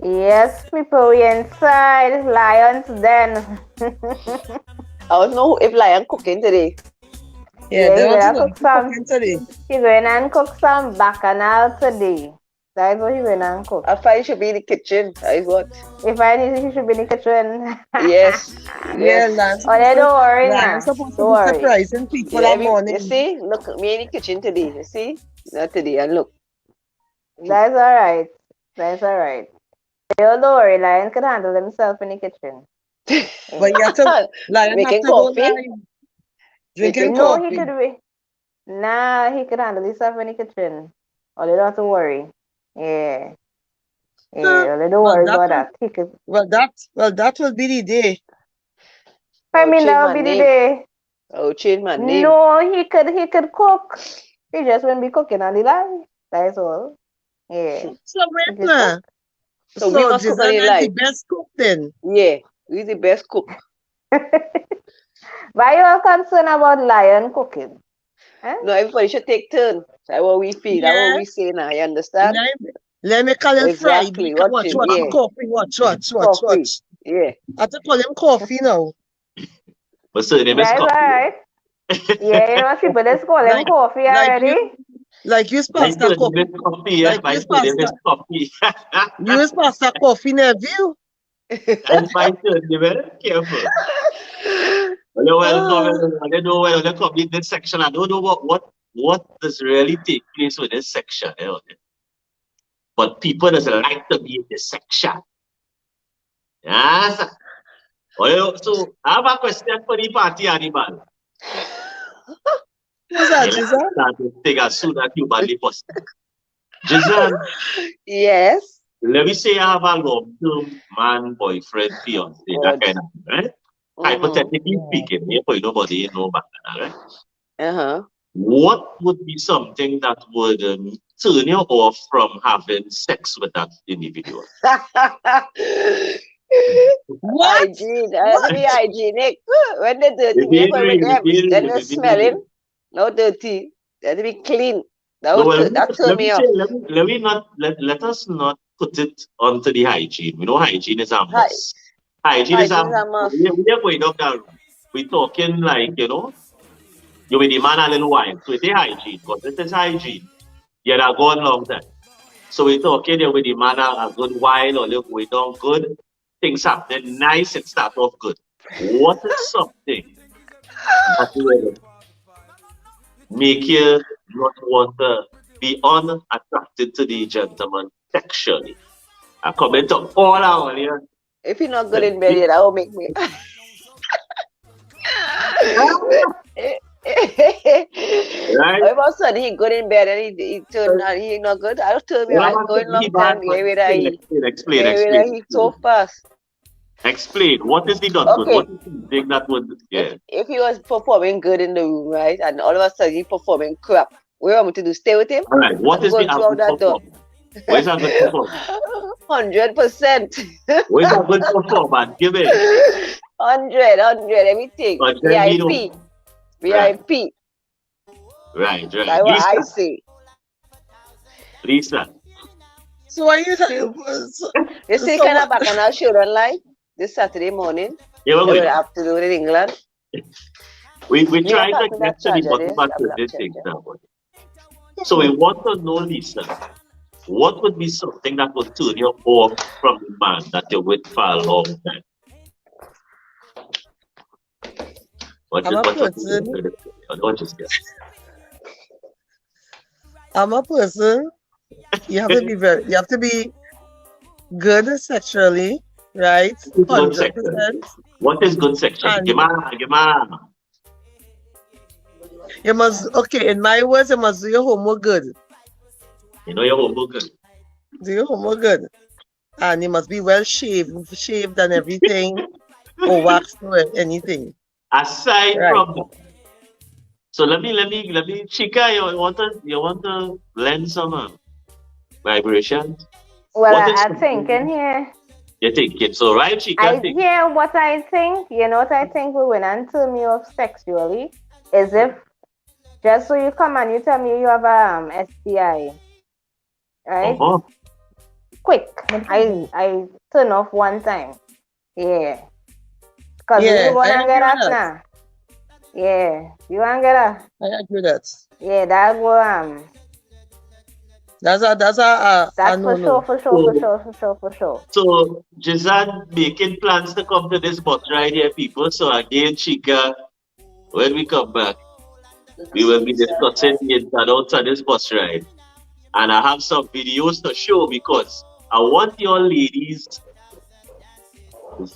Yes, people, we inside Lion's Den. I don't know if lion cooking today. Yeah, Yeah, they he want to gonna know cook if you some. cooking today. He going and cook some bacchanal today. That's what he going and cook. I find you should be in the kitchen. That is what. If I need, he should be in the kitchen. Yes, Yeah, yes. Oh, they don't worry Lion's now. supposed to Don't be worry. surprising people Yeah, that you morning. see, look, me in the kitchen today. You see, not today, and look. That's all right. That's all right. Don't worry. Lion can handle himself in the kitchen. But Yeah. you have to, Lion have Making to go coffee, live. Drinking making No, coffee. he coffee. could be. Nah, he could handle himself in the kitchen. Oh, you don't have to worry. Yeah. Huh. Yeah, don't Well, worry that about will, that. He could. that will be the day. I I'll mean, change that'll my be the name. day. I'll change my name. No, he could cook. He just wouldn't be cooking on the line. That's all. Yeah, So he wait could cook. now. So we So must cook on Jason the is the live. best cook then. Yeah, we're the best cook. Why you all concerned about lion cooking? Huh? No, everybody should take turn. That's what we feel. That's what Yeah. we say now. You understand? Let me call him Friday. Exactly. Watch, Watching. watch, Yeah. coffee. Coffee. Watch. Yeah. I have to call him coffee now. But surname is That's all Coffee. right. Yeah, you know, people just call him Like, coffee like already. you My pasta surname coffee. is Coffee, yeah. Like My you surname pasta. is Coffee. You pasta coffee nephew. That's my surname, very careful. Hello, welcome, everyone. I don't know whether they come in this section. I don't know what does really take place with this section. But people doesn't like to be in this section. Yes. Well, so I have a question for the party animal. Who's that, Jason? That will take as soon as humanly possible. Jason, Yes. let me say I have a long-term man, boyfriend, fiance, that God. kind of thing, right? Mm-hmm. Hypothetically speaking, if nobody know about that, right? Uh-huh. What would be something that would turn you off from having sex with that individual? What? Hygiene. I have to be hygienic. When they're dirty, me go with them. Then they're smelling. No dirty. They have to be clean. That No, would well, that turn let me me say, off. let us not put it onto the hygiene. We know hygiene is a must. Hygiene is a Hygiene is a must. we are going up that road. We're talking like, you will demand a little while. So it's a hygiene, because this is hygiene. You're not going long time. So we're talking you will demand a good while or look going on good. Things happen nice and start off good. What is something that will make you not want to be unattracted to the gentleman sexually? I comment on all our here. If you're not good in bed yet, that will make me. If all of a sudden he good in bed and he turn and he not good, I'll turn me What out. about Going he long bad time. man? He so fast. Explain. What is the not good? Okay. What is the thing that would If he was performing good in the room, right, and all of a sudden he performing crap, what do you want me to do? Stay with him? All right. What I'm is the going through average that door. performance? What is a good performance? 100%. What is a good performance? Give it. 100, everything. VIP. VIP. Right. That's what I say. Lisa. So are you? You see, kind of back on our show online this Saturday morning. Yeah, we're going. Afternoon in England. We Me try not to passing get that to the charger bottom there. of I'm certain not things charger. now. So we want to know, Lisa, what would be something that would turn you off from the man that you're with for a long time? I'm a person. You have to be good sexually, right? 100%. What is good sexually? And Give me. you must, okay, in my words, you must do your homework good. You know your homework good. Do your homework good. And you must be well shaved and everything, or waxed or anything. Aside Right. from that, so let me, Chica, you want to lend some vibration? Well, I'm thinking here. You're thinking, so right, Chica? What I think, what I think will win and turn me off sexually is if just so you come and you tell me you have STI, right? Uh-huh. quick. I turn off one time. Yeah. Because Yeah, you wanna I get agree that with that. now. Yeah. You wanna get that? I agree with that. Yeah, that go That's a that's for no. sure, for sure, for sure, for sure, for sure. So Jizan making plans to come to this bus ride here, people. So again, Chica, when we come back, we will be discussing the ins and outs of this bus ride. And I have some videos to show because I want your ladies'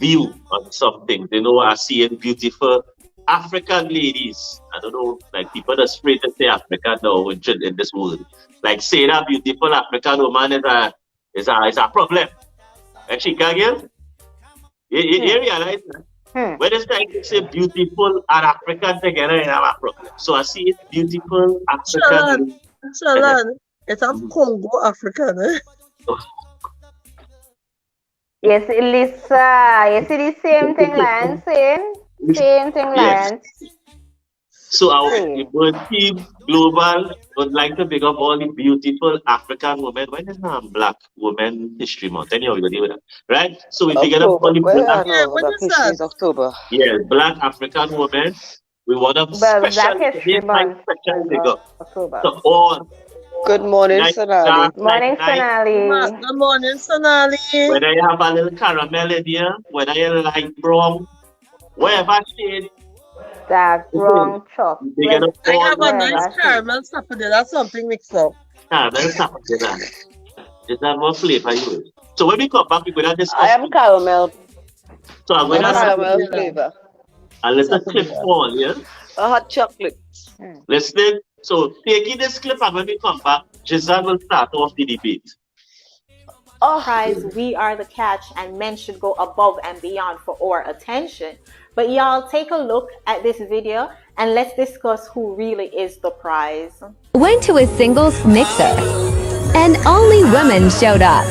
view on something. You know, I seeing beautiful African ladies. I don't know, like people are afraid to say African now in this world. Like saying a beautiful African woman is a problem. And she can get you realize that when it's like to say beautiful and African together, you have a problem. So I see it beautiful Shalan, African. Shalan. It's a Congo African, eh? Yes, Lisa. You see the same thing Lion saying? Same thing Yes. Lion So our saying. Bird Team Global would like to pick up all the beautiful African women. When is Black Women History Month? Anyhow, we deal with that. Right? So we pick up all October. the Well, I black, Yeah, know when Black is History that? is October. black African women. We want them But Black special, History here's my Month special is big up October. to all Good morning, night Sonali. dark, like Morning, night. Sonali. Good morning, Sonali. Whether you have a little caramel in here, whether you light brown, whatever shade, Dark, okay, brown, they get chocolate, up I all have a night nice dark whatever shade. caramel supper there. That's something mixed up. caramel supper dinner. Is that what flavor you use? So when we come back, we're gonna I discuss am food. caramel. So I'm I'm gonna a have Caramel sapodilla. flavor. a little clip Sapodilla. for all, yeah? A hot chocolate. Listening. So taking this clip and when we come back, Giselle will start off the debate. Oh, Prize, we are the catch, and men should go above and beyond for our attention. But y'all take a look at this video and let's discuss who really is the prize. Went to a singles mixer, and only women showed up.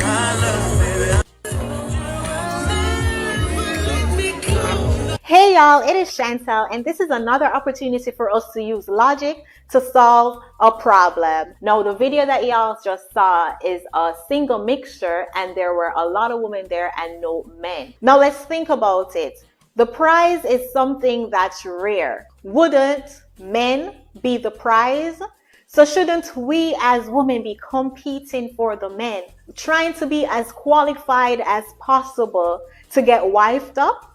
Hey y'all, it is Chantel, and this is another opportunity for us to use logic to solve a problem. Now, the video that y'all just saw is a single mixture, and there were a lot of women there and no men. Now, let's think about it. The prize is something that's rare. Wouldn't men be the prize? So shouldn't we as women be competing for the men, trying to be as qualified as possible to get wifed up?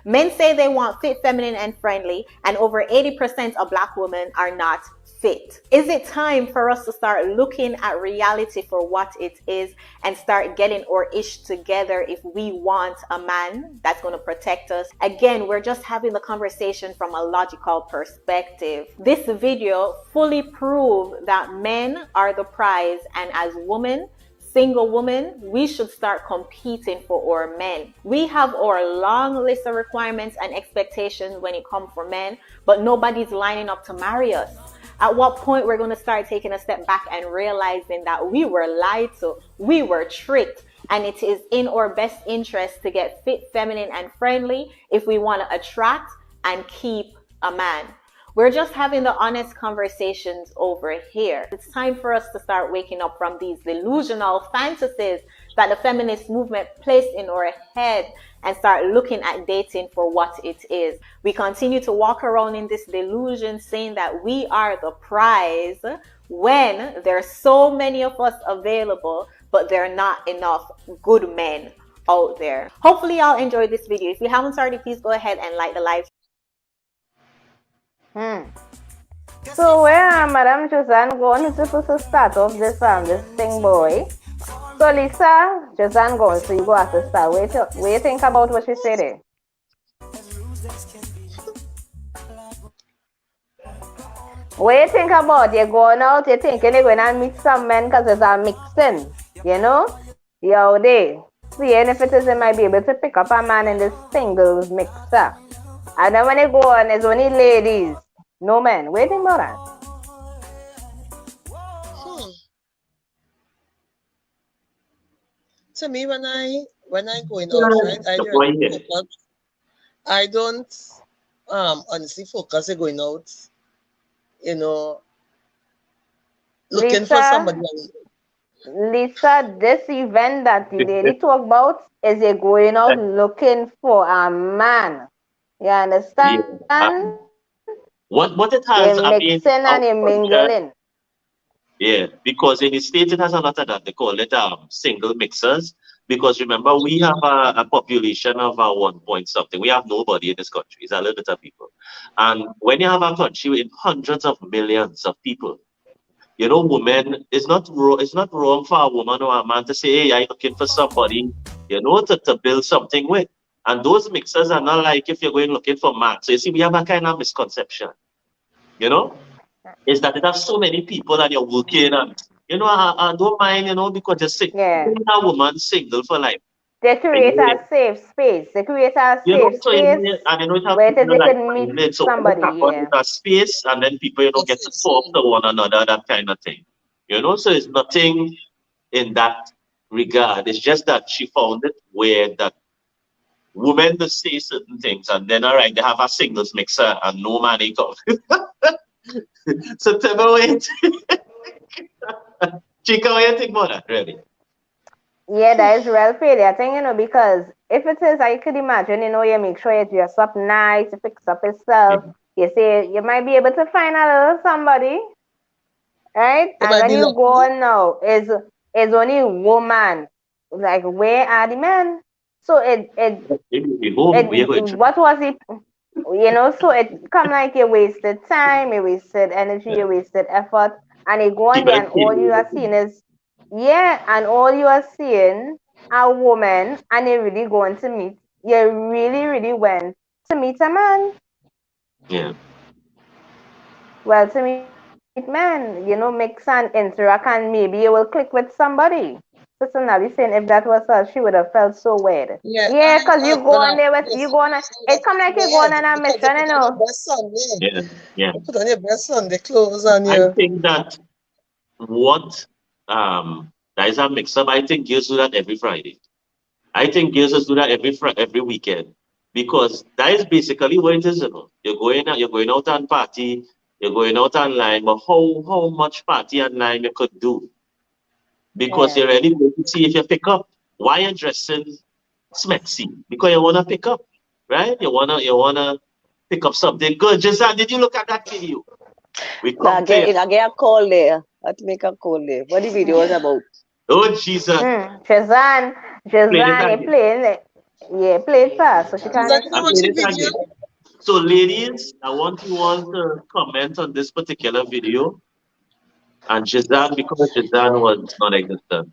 Men say they want fit, feminine, and friendly, and over 80% of Black women are not fit. Is it time for us to start looking at reality for what it is and start getting our ish together if we want a man that's going to protect us? Again, we're just having the conversation from a logical perspective. This video fully proves that men are the prize, and as women, single women, we should start competing for our men. We have our long list of requirements and expectations when it comes for men, but nobody's lining up to marry us. At what point we're going to start taking a step back and realizing that we were lied to, we were tricked, and it is in our best interest to get fit, feminine, and friendly if we want to attract and keep a man. We're just having the honest conversations over here. It's time for us to start waking up from these delusional fantasies that the feminist movement placed in our head and start looking at dating for what it is. We continue to walk around in this delusion saying that we are the prize when there's so many of us available, but there are not enough good men out there. Hopefully y'all enjoyed this video. If you haven't already, please go ahead and like the live. So where Madam Josanne going to start off this thing, boy? So Lisa, Josanne going, so you go have to start. What you think about what she said there? What you think about you going out, you thinking you're going to meet some men because it's a mixing, you know? Yo, they. See, and if it is, you might be able to pick up a man in this singles mixer. And then when you go on, it's only ladies. No men. What do you think about that? To me, when I going out, right, I don't honestly focus on going out, you know, looking for somebody. Lisa, this event that you daily talk about is you're going out looking for a man. You Yeah. understand? What it You're has, I mean, mixing and our you're culture, mingling. yeah, because in the States it has a lot of that. They call it single mixers. Because remember, we have a population of 1 point something. We have nobody in this country. It's a little bit of people. And when you have a country with hundreds of millions of people, you know, women, it's not wrong for a woman or a man to say, hey, I'm looking for somebody, you know, to build something with. And those mixers are not like if you're going looking for man. So you see, we have a kind of misconception, you know, is that it has so many people and you're working and, you know, I don't mind, you know, because just Yeah. a woman single for like They a create year, a safe space. They create a you know, safe so in space here, and you know, it have where it is people they like can meet finding it. So what somebody. happens Yeah. in that space, and then people, you know, get to talk to one another, that kind of thing. You know, so it's nothing in that regard. It's just that she found it weird that women just say certain things, and then all right, they have a singles mixer and no man ain't come. So tell me what Chica, what you think about that, really? Yeah, that is real failure thing, you know, because if it is, I could imagine, you know, you make sure you dress up nice, you fix up yourself, Mhm. you say you might be able to find a little somebody, right? They And might when be you go lucky. on now, is only woman. Like where are the men? So Maybe we home, we're going to. what was it? You know, so it come like you wasted time, you wasted energy, Yeah. you wasted effort, and you go on People there that and keep all you are seeing is, yeah, and all you are seeing a woman, and you're really going to meet, you really, really went to meet a man. yeah. Well, to meet men, you know, mix and interact, and maybe you will click with somebody. Sister Nabi saying if that was her, she would have felt so weird. Yeah, Yeah, cause you go well, on there with you yes, go on. It that's come like in you their go on head a because they mission, you put on your know. best Sunday. Yeah. Yeah. You put on your best Sunday clothes on I you. think that what that is a mix up. I think girls do that every Friday. I think girls just do that every weekend because that is basically what it is. You know, you're going out and party, you're going out online, but how much party online you could do because Yeah. you're really going to see if you pick up. Why you're dressing smexy? Because you wanna pick up, right? You wanna pick up something good. Just did you look at that video? We Now compare. I get a call there. I have to make a call there. What the video was about? Oh Jesus! Shazan, Play it Shazan, you again. playing it. Yeah, play it fast so she Is can that the I explain. played Mochi it video? again. So, ladies, I want you all to comment on this particular video. And Shazan, because Shazan was non-existent.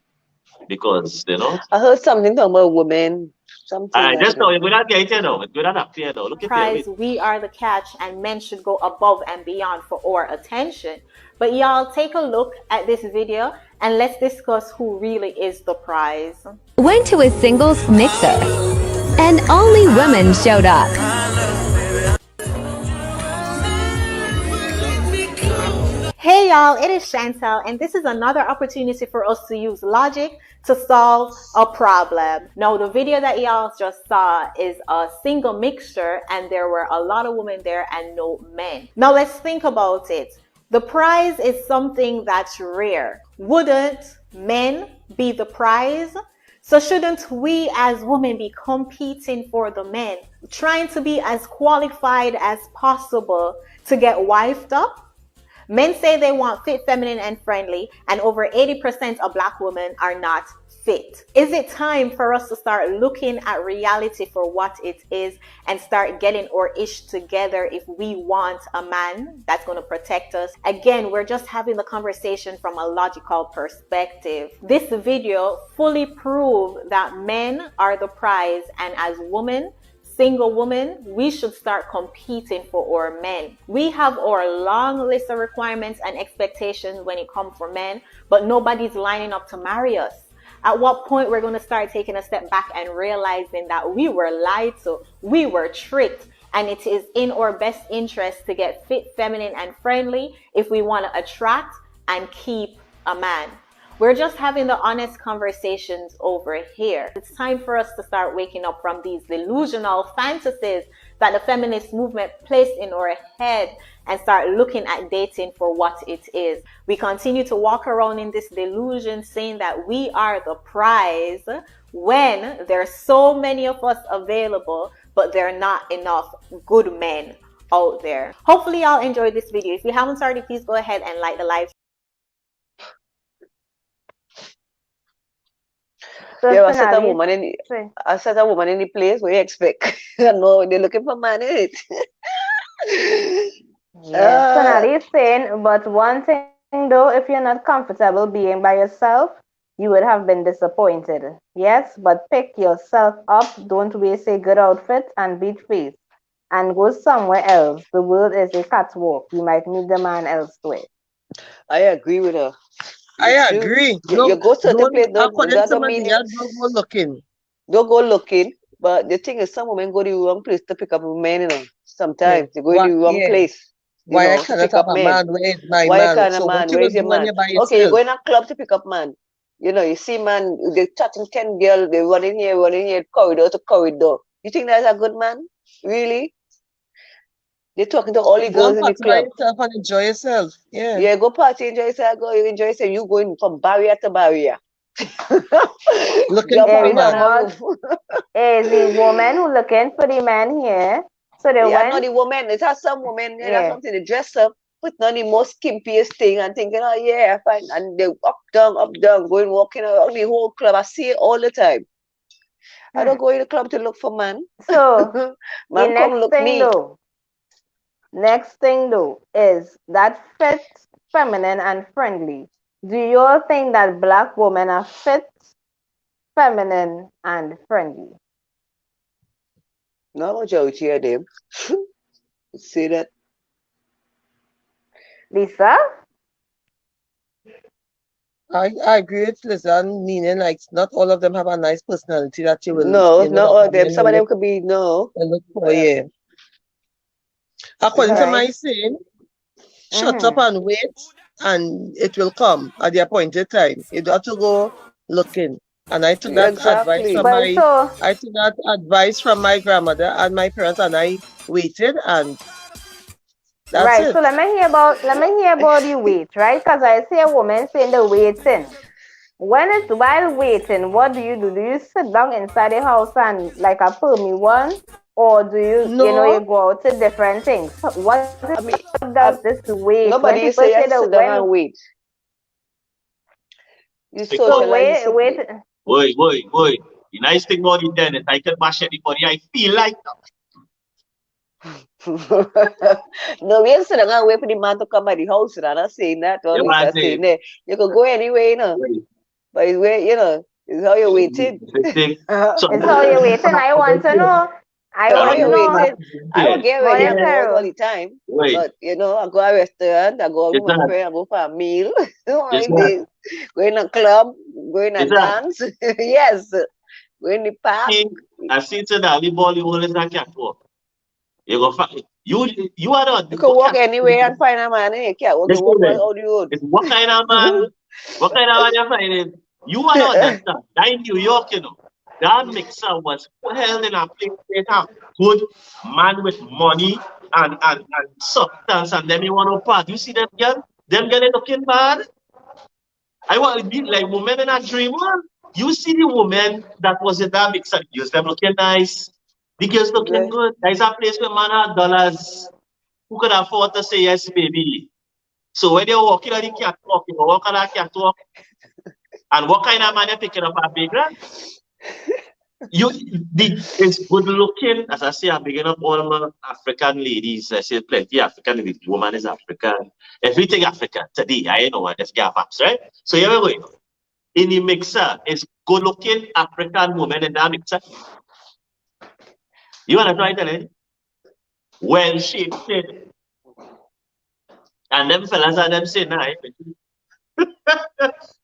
Because, you know, I heard something talking about women. Something I like just know that. you're good at getting now. It's good at up here now. Look at here. Prize, Wait. we are the catch, and men should go above and beyond for our attention. But y'all take a look at this video and let's discuss who really is the prize. Went to a singles mixer, and only women showed up. Hey y'all, it is Chantel, and this is another opportunity for us to use logic to solve a problem. Now, the video that y'all just saw is a single mixture, and there were a lot of women there and no men. Now, let's think about it. The prize is something that's rare. Wouldn't men be the prize? So shouldn't we as women be competing for the men, trying to be as qualified as possible to get wifed up? Men say they want fit, feminine, and friendly, and over 80% of black women are not fit. Is it time for us to start looking at reality for what it is and start getting our ish together if we want a man that's going to protect us? Again, we're just having the conversation from a logical perspective. This video fully proves that men are the prize, and as women, single women, we should start competing for our men. We have our long list of requirements and expectations when it comes for men, but nobody's lining up to marry us. At what point we're going to start taking a step back and realizing that we were lied to, we were tricked, and it is in our best interest to get fit, feminine, and friendly if we want to attract and keep a man. We're just having the honest conversations over here. It's time for us to start waking up from these delusional fantasies that the feminist movement placed in our head and start looking at dating for what it is. We continue to walk around in this delusion saying that we are the prize when there's so many of us available, but there are not enough good men out there. Hopefully y'all enjoyed this video. If you haven't already, please go ahead and like the live. So There was a certain finally, woman in the place where you expect. No, they're looking for man in it. yes, finally is saying, but one thing though, if you're not comfortable being by yourself, you would have been disappointed. Yes, but pick yourself up. Don't waste a good outfit and beat face. And go somewhere else. The world is a catwalk. You might meet the man elsewhere. I agree with her. I agree. You go certain place, According to don't my mean don't go looking. don't go looking. But the thing is, some women go to the wrong place to pick up a man, you know. Sometimes they go in the wrong place. Why I to cannot pick have up a men. man? Where is my Why man? can't a So man? what you Where will is your do when man? you're by Okay, you yourself? go in a club to pick up man. You know, you see man, they chatting 10 girls, they run in here, corridor to corridor. You think that's a good man? Really? They're talking to all the Go girls and in the party by club. yourself and enjoy yourself. Yeah. Yeah, go party, enjoy yourself, go enjoy yourself. You going from barrier to barrier. Looking Jump for Yeah, a we on talk man. the about roof. is the woman who looking for the man here. So they Yeah, not went, the woman. It has some women, yeah, that's yeah. something they dress up, put on the most skimpiest thing and thinking, oh yeah, fine. And they up, down, going walking around the whole club. I see it all the time. I don't go in the club to look for man. So the Man, come look me. next thing though, is that fit, feminine, and friendly. Do you all think that black women are fit, feminine, and friendly? No majority of them. See that? Lisa? I agree with Lizanne, meaning like not all of them have a nice personality that you will, No, you know, not that all a of them. man Some of them could be no. will look for, yeah. According to my Right. saying, shut up and wait, and it will come at the appointed time. You don't have to go looking. And I took Yeah, that advice exactly. from But my so, I took that advice from my grandmother and my parents, and I waited, and that's right. it. So let me hear about the wait, right? Because I see a woman saying the waiting. While waiting, what do you do? Do you sit down inside the house and like a permy one, or do you No, go out to different things? What I mean, does this wait? When nobody people say you say have to that sit down when and wait. You so socialize, you wait, sit. wait, Wait. The nice thing about it then is I can bash anybody I feel like. No, we ain't sitting and wait for the man to come by the house. I'm not saying that. Or You know we what I'm just saying saying? that you can go anyway, you know. Wait, But it's where, you know, it's how you're waiting. this thing. So it's how you're waiting. I want to know. I How want to you're know. waiting. I don't get ready Morning, and go out all Carol. the time. wait, But, you know, I go to a restaurant, I go out is with my that friend, I go for a meal. Go is that in a club, go in a is that dance. Yes. Go in the park. thing I see to that we ball you always a catwalk. You go you are not You you can go walk catch anywhere and find a man. You can't walk, you listen walk then. all the road. It's what kind of man you're finding? You are not that stuff. That in New York, you know. That mixer was held in a place they have good man with money and substance and then you want to part. You see them girl? Them girl they looking bad. I want to be like women in a dream world. You see the woman that was in that mixer, girls them looking nice. The girls looking Yeah. good. There's a place where man had dollars who could afford to say yes, baby. So when you're walking on the catwalk, you walk on that catwalk, and what kind of man you picking up a big grand? It's good looking, as I say, I'm picking up all my African ladies. I say plenty African ladies. Woman is African. Everything African today. I know I just get facts, right? So here we go. In the mixer, it's good looking African woman in that mixer. You wanna try telling it? Well shaped. And them fellas are them say nah.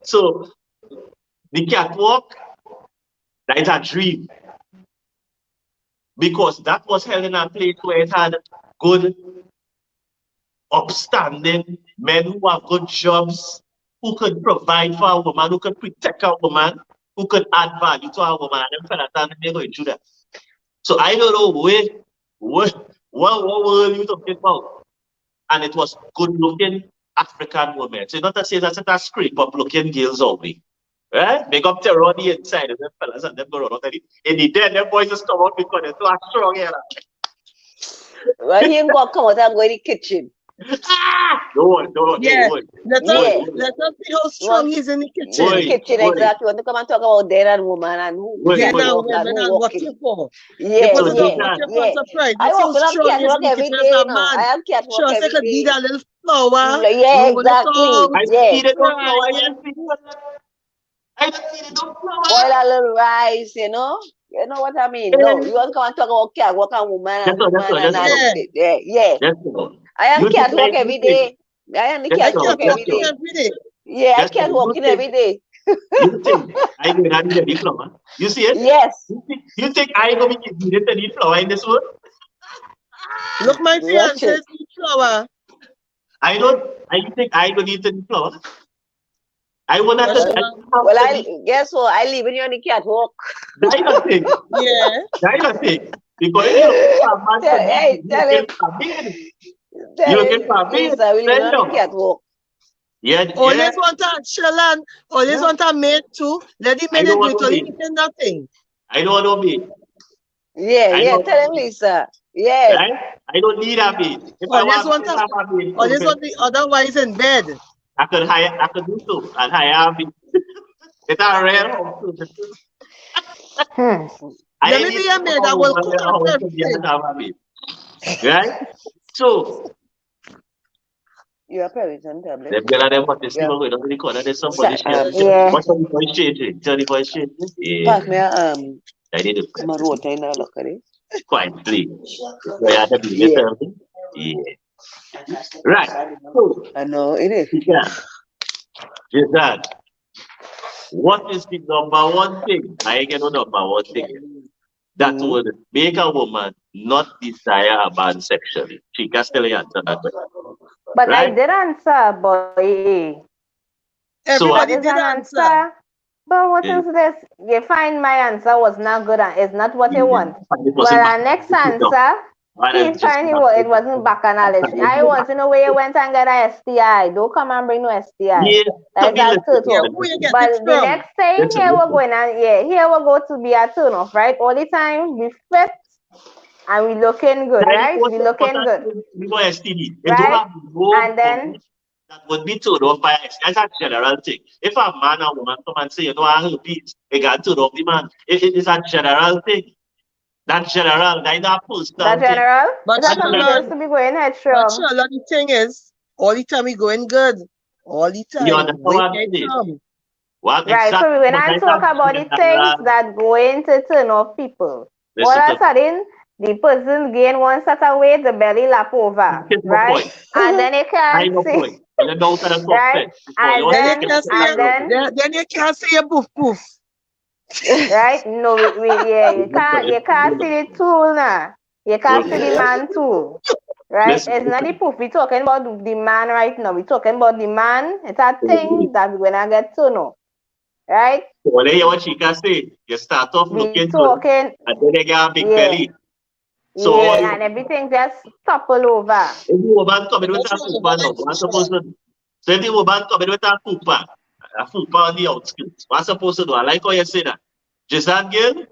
So the catwalk, that is a dream. Because that was held in a place where it had good, upstanding men who have good jobs, who could provide for a woman, who could protect a woman, who could add value to a woman, and them fellas are never going to do that. So I don't know where What were you talking about? And it was good-looking African women. So not to say that's a scrape up looking girls only. Right? Make up terror on the inside of them fellas and them go around and in the day them boys just come out because they're so strong here. Well, he ain't gonna come out and go in the kitchen. Don't. Yeah. Let Yeah. us see how strong he is in the kitchen. In the kitchen, exactly. Want to come and talk about dead and woman and who Yeah, now walk women and and who what walking. you for? Yeah, You put it yeah, up, what you for yeah. surprise. I That's how walk with strong he is in catwalk the every kitchen day, as a you know. I man. am catwalk Sure, every could be day. that little flower. Yeah, Over the exactly. top. I Yeah. see the don't Right, flower. yeah. I don't see the don't flower. Boil a little rice, you know. You know what I mean? No, you want to come and talk about catwalk and woman and That's all. yeah. That's all. I am You think catwalk every day. I am the That's I catwalk can't all. walk every in day. every day. Yeah, I That's can't all. walk in every day. You think I go down the flower? You see it? Yes. You think I go be needed to need flower in this world? Look, my Watch fiance it. is the flower. I don't. I think I go need to need flower. I want Well, to. Well, I guess what? I live in you on the catwalk. That's not thing. yeah. That's not thing. Because if you're looking for a man to Hey, be, tell you're him. looking for me. Tell You're him, looking for me. Lisa, we live on the catwalk. Yeah. Always want a chillin'. Always want a maid too. Let the I maid don't do want it. to Only be. he say nothing. I don't want to be. Yeah, I yeah. don't. Tell him, Lisa. Yeah. Right? I don't need a maid. If I Always want want to a. have a maid, Always want the otherwise in bed. I could hire. I could do so and hire a maid. It's a rare house. I Let me need be to a come maid. I will over cook their after house to be everything. and have a maid. Right? So, Your parents on tablet. them girl and them what they see Yeah. going on in the corner. There's somebody sharing. Yeah. What's the voice changing? Tell the voice changing. Yeah. Pass me a I need to my road in a look at it. quietly. So you have to be Yeah. yourself. Yeah. Right. So, I know it is. Jason, what is the number one thing? I get no number one thing that would make a woman not desire a man sexually. She can still answer that question. But I Right? did answer, boy. So, That Everybody is did an answer. answer. But what yeah, is this? You find my answer was not good and it's not what you want. it Well, wasn't back. our next answer, he Just find it wasn't bacchanalish. I want to know where you went and get a STI. Don't come and bring no STI. yeah, That is a turn Yeah, off. who you get But it the from? next thing, here we're going and here we go to be a turn off, right? All the time we fit and we looking good, right? We looking good, STD. It don't right? have no And then that would be turned off by STD. That's a general thing. If a man or woman come and say, you know, I herpes, it got turned off the man. It is a general thing. That's general. That's not personal that thing. general, But is that something Shalon, just to be going but headstrong? Shalon, the thing is, all the time we going good. All the You time. understand Where what you I'm get saying? from? Well, Right, so exactly. we're But gonna that's talk about the things general. that going to turn off people. All Listen of to a sudden, the person gain one certain weight, the belly lap over, Here's my right? point. And then you I can't know see, point. And then those are the top right? You And Then you then, can't say and then, then you can't say a poof poof. right? No, yeah, you can't see the tool now. You can't see the man tool, right? Listen. It's not the poof. We're talking about the man right now. We're talking about the man. It's a thing that we're gonna get to know, right? So when you hear what she can say, you start off We looking good, talking, and then you get a big yeah. belly. So all Yeah, and everything just topple over. if the woman coming with a fupa now, what's supposed to do? So if the woman coming with a fupa on the outskirts, what's supposed to do? I like how you say that. Just that girl,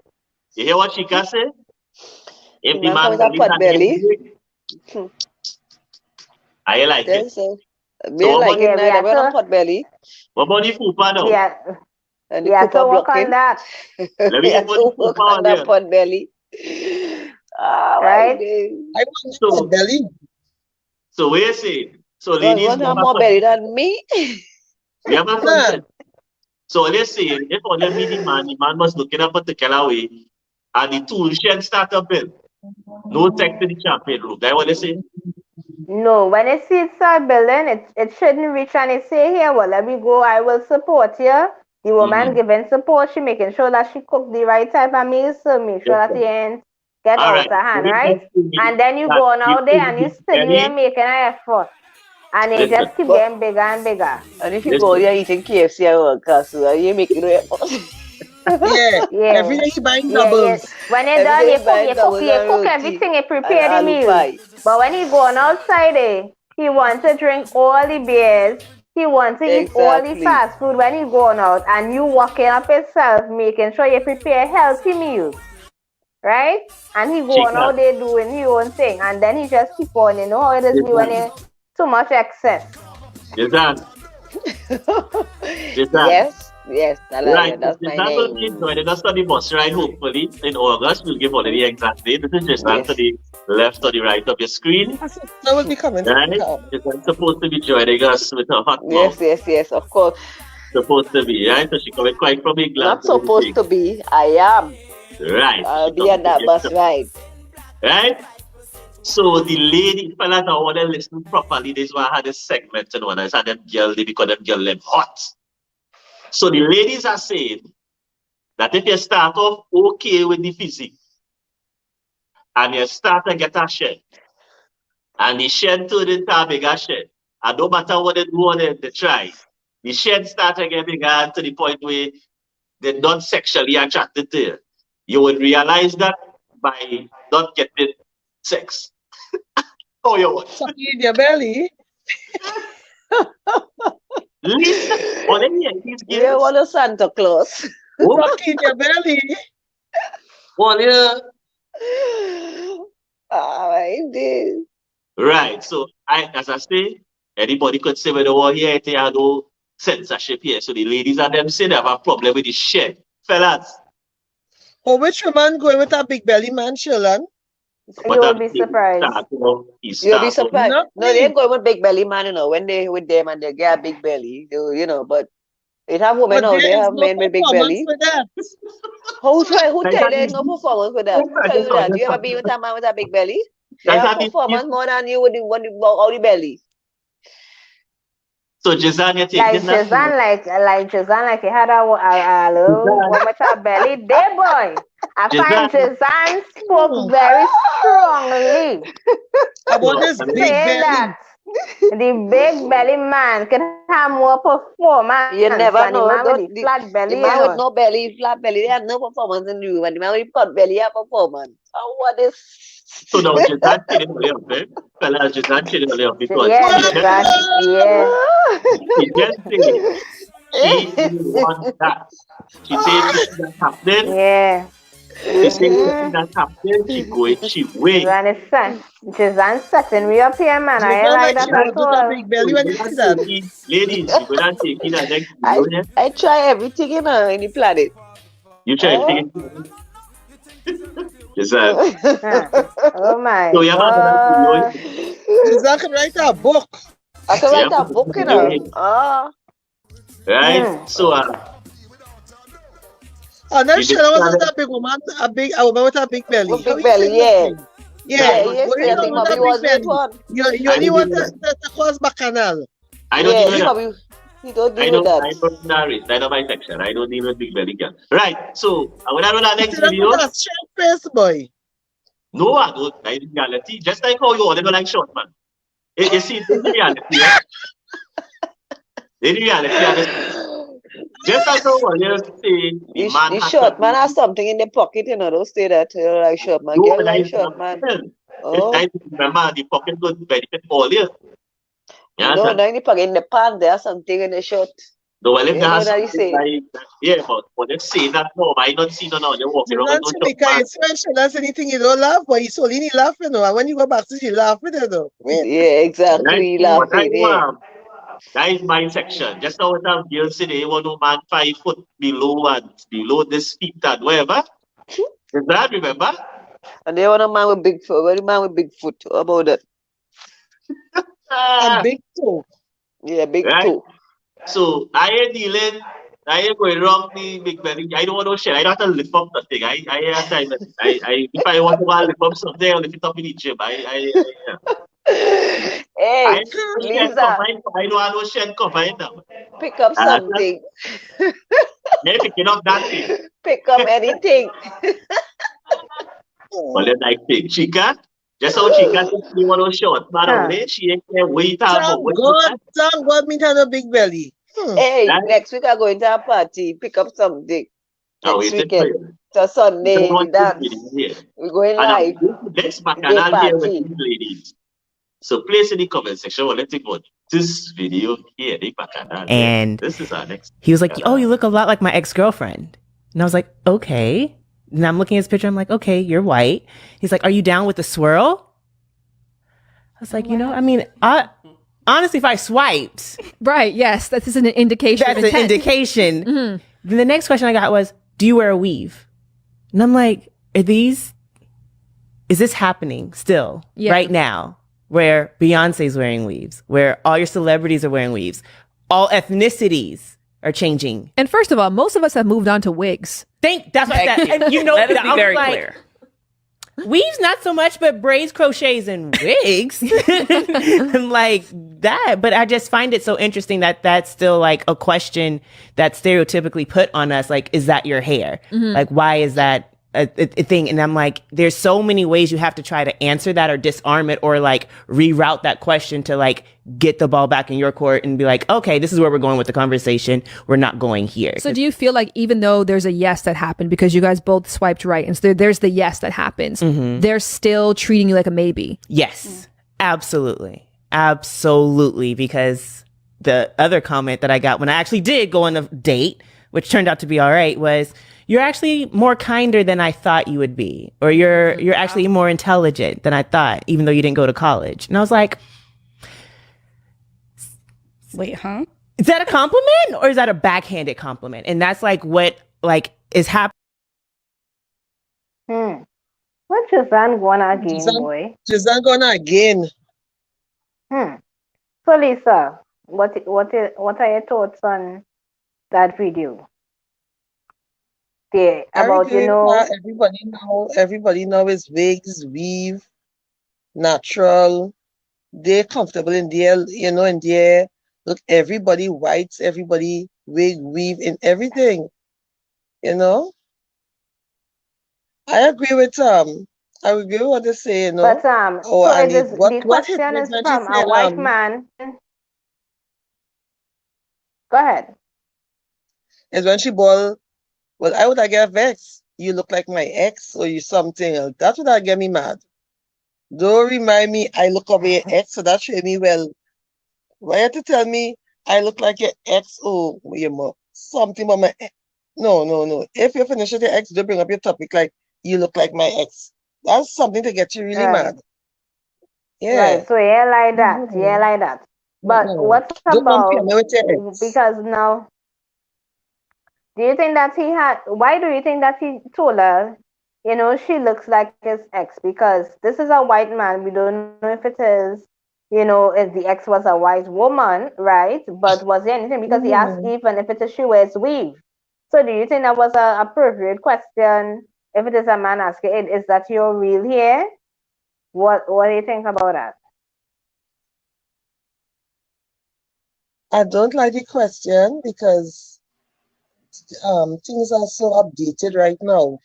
you hear what she can say? If the Man come man with a pot belly. big, I like it. Yes, sir. So Me what like about, it Yeah, we neither. have Me on to, pot belly what about the fupa now? and we the have to pooper work on blocking. that, Let me We hear have about to the work fupa on on that there. pot belly. Ah, my right? days. I want So, that belly. so what you say? So God, you ladies, want to we have have a more belly than me? we have a Huh. concept. So let's say if only me the man must look in a particular way, and the tool shed start up build. No sex in the champagne room. That's what they say. No, when it seats start building, it shouldn't reach and it say here, well, let me go, I will support you. The woman giving support, she making sure that she cook the right type of meals, so make sure that the ends get All out right. of hand, So right? And then you go on out there and you steady there making an effort. And it Listen, just keep But getting bigger and bigger. and if you go there eating KFC or Castle, you making no effort. Yeah. Yeah. Every day he buying Yeah, yeah. doubles. When you Every done, day you he buying cook, doubles you and cook roti everything, you and prepare the aloo meal. pie. But when he going outside, he wants to drink all the beers. He wants to eat all the Exactly. fast food when he going out, and you working up yourself, making sure you prepare healthy meals, right? And he going Chica, out there doing his own thing, and then he just keep on. You know how it is be when you too much excess. Jizan, Jizan. Yes, yes, Right, Dalaya, so that's my Jizan will be name. joining us on the bus ride, hopefully, in August. We'll give already the exact date. This is Jizan to Yes. the left or the right of your screen. I will be coming to Right? pick her up. Jizan's supposed to be joining us with her hot mouth. Yes, of course. Supposed to be, right? So she coming quite from England Not to supposed everything. to be. I am. Right. I'll She be coming on to that get bus ride. right? So the lady, fellas, I want to listen properly. This is why I had this segment and one. I said them girl, they because them girl them hot. So the ladies are saying that if you start off okay with the physique and you start to get a shed, and the shed turn into a bigger shed, and no matter what they do on it, they try. The shed start to get bigger to the point where they're not sexually attracted to you. You would realize that by not getting sex. Oh, you what? Suck you in your belly. Listen, on any of these We are girls, one of Santa Claus. oh, Suck in your belly. well, yeah. I did. Right. So as I say, anybody could say when they want here, they have no censorship here. So the ladies and them say they have a problem with the shed. Fellas, Oh, which woman going with a big belly man, Sheldon? You will be surprised. You'll be Start off. surprised. Not No, they me. ain't going with big belly man, when they with them and they get a big belly, but it have women But now, they there is have no men with big performance belly. for that. Who tell you Guys, there's no performance with that? Who tell you that? You ever been with a man with a big belly? They have performance more than you with the belly. So Jizan, you're Like taking that. Jazan, like he had a little one with a belly. There, boy. I find Jazan. Jazan spoke very strongly, About this big saying belly. that the big belly man can have more performance You than never the know. man with Don't, the flat belly. the You man with know. no belly, flat belly, they have no performance in you. And the man with flat belly have performance. Oh, what is? So now Jizan kidding only up, eh? Fellas, Jizan kidding only up because Yeah, she just Jazan. Yeah. she just said she didn't want that. She said if she not happening. Yeah. She said if she Mm-hmm. not happening, she wait. Jazan setting me up here, man. I ain't Jada like like that she at was with a all. big So belly you when go you see and that. take it, ladies, you go and take it the next I video, yeah? I try everything in the planet. You try Uh, everything. Yes, sir. Oh my So you have another God. video, Jada can write a book. I can you write have a another book, video, right? Hmm. So And then the Sheldon was with dictionary, a big woman, a woman with a big belly. with How big you belly, saying that yeah. thing? Yeah, Yeah, right? yes, going I on think with a Bobby big was with belly. one. You I only don't want even know. to cause bacchanal. I don't Yeah, even he know. probably he don't deal with that. I don't narrate. I know my section. I don't deal with big belly girl. Right. So I will run the You next see that video. with a straight face, boy. No, I don't. I in reality, just like how you all don't like short man. You see, in reality, yeah? In reality, I just as how you say the man The has to short man be has something in the pocket, don't say that. Like short man. no, Girl but I like short man. Oh, I remember the pocket would benefit all you. You no, understand? in the pocket, in the pants, there's something in the short. So well, if You there know has that he something say. like that, yeah, but let's say that no, I not see no now. You're walking around with Jada no short Shanika, man. you see when Sheldon say anything you don't laugh, but he's only laugh, you know. And when you go back to you laugh with it, though. Wait. Yeah, Right? exactly. But I Laughing, yeah. that is my section. Just now what I'm girls say they want no man 5 foot below and below this feet and whatever. Is that remember? And they want a man with big foot. What man with big foot? How about that? And Ah, big toe. Yeah, big right? toe. So I ain't dealing. I ain't going wrong the big belly. I don't want no shit. I don't have to lift up nothing. I have time. If I want to go and lift up something, I'll lift it up in the gym. I Hey, ain't no shed Lisa, combine. I don't have no shed combine now. pick up So something. maybe picking up that thing. Pick up anything. But then like thing. Chica, just how Chica said she want no short man Huh. only. She ain't care wait about what you got. Thank God me have a big belly. Hey, Right? next week I'm going to a party. Pick up something. I'm Next waiting for weekend. you. So Sunday, we One good dance. video here. We're going And I'm live. going to next The day bacchanal here with party. these ladies. So place in the comment section, well, let's watch this video here, the bacchanal here. And This is our next he was like, bacchanal. "Oh, you look a lot like my ex-girlfriend." And I was like, "Okay." And I'm looking at his picture. I'm like, "Okay, you're white." He's like, "Are you down with the swirl?" I was like, I mean, honestly, if I swiped, Right. Yes. That is an indication. that's an indication. Mm-hmm. Then the next question I got was, "Do you wear a weave?" And I'm like, is this happening still right now where Beyonce's wearing weaves, where all your celebrities are wearing weaves, all ethnicities are changing? And first of all, most of us have moved on to wigs. That's what I said. And Let us be I was very like, clear. weaves not so much, but braids, crochets, and wigs. I'm like that. But I just find it so interesting that that's still like a question that's stereotypically put on us. Like, is that your hair? Mm-hmm. Like, why is that a thing? And I'm like, there's so many ways you have to try to answer that or disarm it or like reroute that question to like get the ball back in your court and be like, okay, this is where we're going with the conversation. We're not going here. So do you feel like even though there's a yes that happened because you guys both swiped right and so there's the yes that happens, they're still treating you like a maybe? Yes, absolutely. Absolutely. Because the other comment that I got when I actually did go on a date, which turned out to be all right, was, "You're actually more kinder than I thought you would be," or you're actually more intelligent than I thought, even though you didn't go to college. And I was like, Wait, huh? is that a compliment or is that a backhanded compliment? And that's like what like is happening. What Suzanne going again, boy? Suzanne gonna again. So Lisa, what are your thoughts on that video? About everybody now is wigs, weave, natural. They're comfortable in their, in their look. Everybody whites, everybody wig, weave, in everything. I agree with what they say. But so and it is, what the what hit question me is when she from a said, white man. Go ahead. is when she ball. Well, I would have get vexed. You look like my ex, or you something else. That's what I get me mad. Don't remind me I look over your ex, so that should me, well, why you have to tell me I look like your ex or something about my ex? No. If you finish with your ex, don't bring up your topic like you look like my ex. That's something to get you really mad. Yeah. Right. So yeah, like that. Yeah, like that. But what Don't compare about, me with your ex. because now, do you think that why do you think that he told her, she looks like his ex? Because this is a white man. We don't know if it is, if the ex was a white woman, right? But was there anything? Because he asked even if it is she wears weave. So do you think that was a appropriate question? If it is a man asking, is that your real hair? What do you think about that? I don't like the question because things are so updated right now,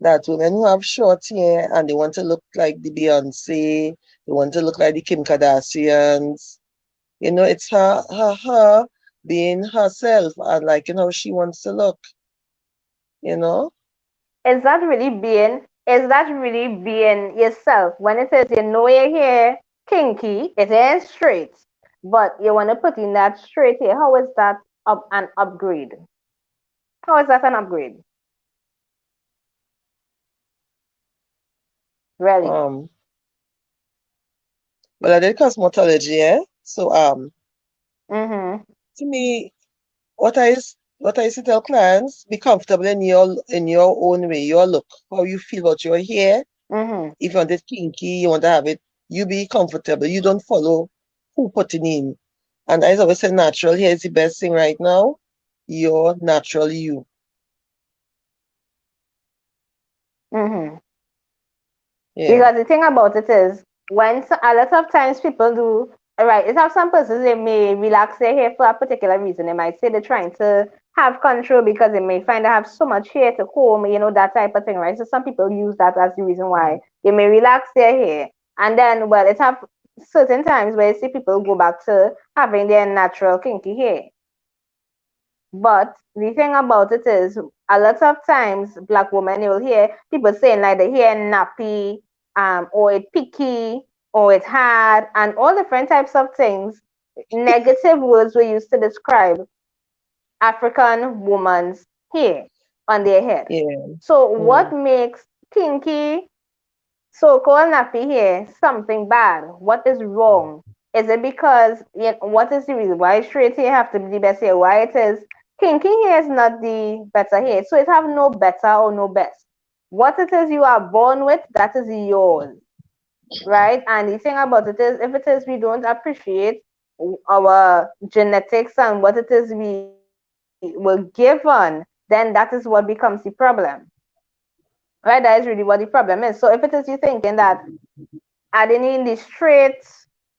that women who have short hair and they want to look like the Beyonce, they want to look like the Kim Kardashians, it's her being herself and liking how she wants to look, Is that really being yourself? When it says your hair kinky, it ain't straight, but you want to put in that straight hair. How is that an upgrade? How is that an upgrade? Really? Well, I did cosmetology, so Mm-hmm. to me, what I used to tell clients, be comfortable in your own way, your look, how you feel about your hair. Mm-hmm. If you want it kinky, you want to have it, you be comfortable. You don't follow who putting in. And I always say natural hair is the best thing right now. Your natural you. Mm-hmm. Yeah. Because the thing about it is, a lot of times people do, right, it have some persons, they may relax their hair for a particular reason. They might say they're trying to have control because they may find they have so much hair to comb, that type of thing, right? So some people use that as the reason why they may relax their hair. And then, well, it have certain times where you see people go back to having their natural kinky hair. But the thing about it is, a lot of times black women, you'll hear people saying like the hair nappy, or it picky, or it hard, and all different types of things. Negative words were used to describe African woman's hair on their head. Yeah. So what makes kinky, so-called nappy hair something bad? What is wrong? Is it because, what is the reason why straight hair have to be the best hair? Why it is kinky hair is not the better hair? So it have no better or no best. What it is you are born with, that is yours, right? And the thing about it is, if it is we don't appreciate our genetics and what it is we were given, then that is what becomes the problem, right? That is really what the problem is. So if it is you thinking that adding in the straight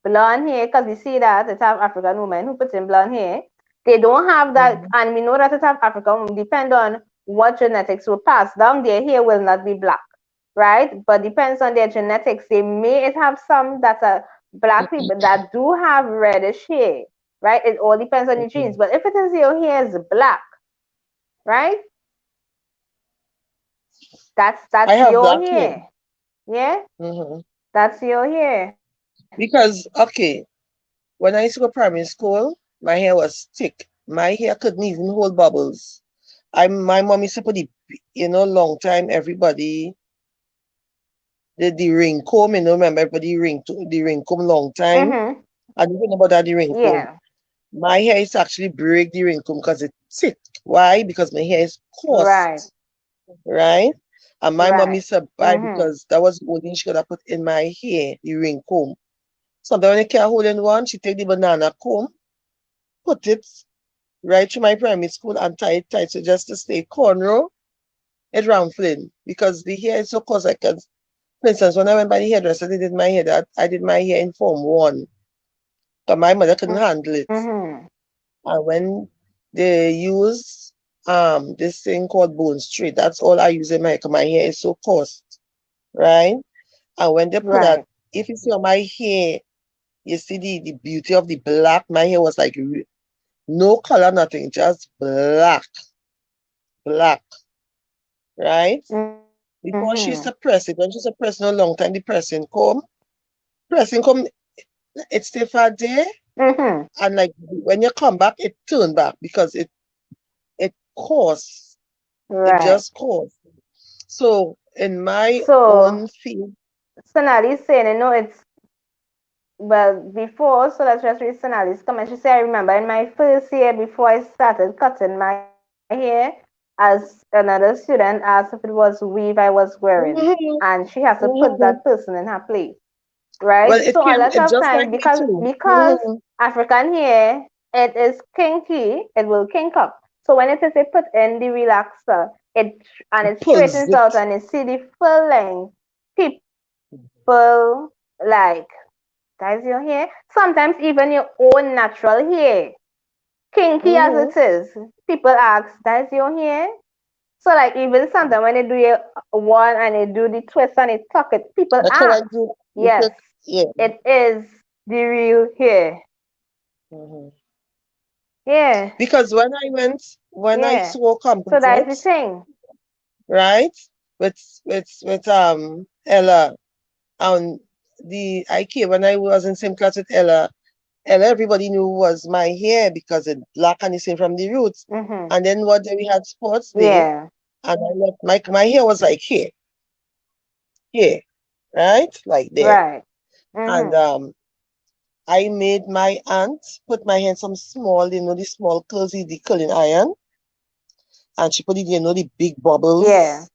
blonde hair, because we see that it have African women who put in blonde hair, they don't have that, and we know that it have African women, depend on what genetics will pass down, their hair will not be black, right? But depends on their genetics. They may it have some that are black people that do have reddish hair, right? It all depends on the genes. But if it is your hair is black, right? I That's have your black hair. hair. Yeah? hmm That's your hair. Because, okay, when I used to go primary school, my hair was thick. My hair couldn't even hold bubbles. My mom used to put the, long time, everybody did the ring comb, remember everybody the ring comb long time. Mm-hmm. I don't know about that, the ring comb. Yeah. My hair is actually break the ring comb because it's thick. Why? Because my hair is coarse, Right. right? And my mom Right. used to buy Mm-hmm. because that was the only thing she could have put in my hair, the ring comb. Sometimes when I can't hold in one, she take the banana comb, put it right to my primary school and tie it tight so just to stay cornrow, it round because the hair is so coarse. For instance, when I went by the hairdresser, they did my hair, that I did my hair in form one, but my mother couldn't handle it. Mm-hmm. And when they use this thing called bone straight, that's all I use in my hair because my hair is so coarse, right? And when they put that, Right. if you see on my hair, you see the beauty of the black. My hair was like no color, nothing, just black, right? Mm-hmm. Before she used to press it, when she used to press it a long time, the pressing comb, it stay for a day, Mm-hmm. and like when you come back, it turn back because it coarse, it Right. just coarse. So in my So own field, Sonali's saying, it's well before, so let's just read Sonali's comment. She said, I remember in my first year before I started cutting my hair, as another student asked if it was weave I was wearing, Mhm, and she has to put that mhm. person in her place. Right? Well, So a lot it of just time, like me too. because African hair, it is kinky, it will kink up. So when it is they put in the relaxer, it Pulls straightens it. out and you see the full length. People like, that's your hair. Sometimes even your own natural hair, kinky as Mhm. it is, people ask, that's your hair? So like even sometimes when they do your one and they do the twist and they tuck it, people That's what I ask. do. Yes, Yeah. it is the real hair. Mhm. Yeah, Because when I yeah. saw So that is composite, the thing. right, with Ella and the IK when I was in same class with Ella, everybody knew was my hair because it black and the same from the roots. Mm-hmm. And then one day we had sports day, Yeah. and I left my hair was like here, right, like there, Right. and Mm-hmm. I made my aunt put my hair in some small, the small curls with the curling iron, and she put it, the big Yeah. bubbles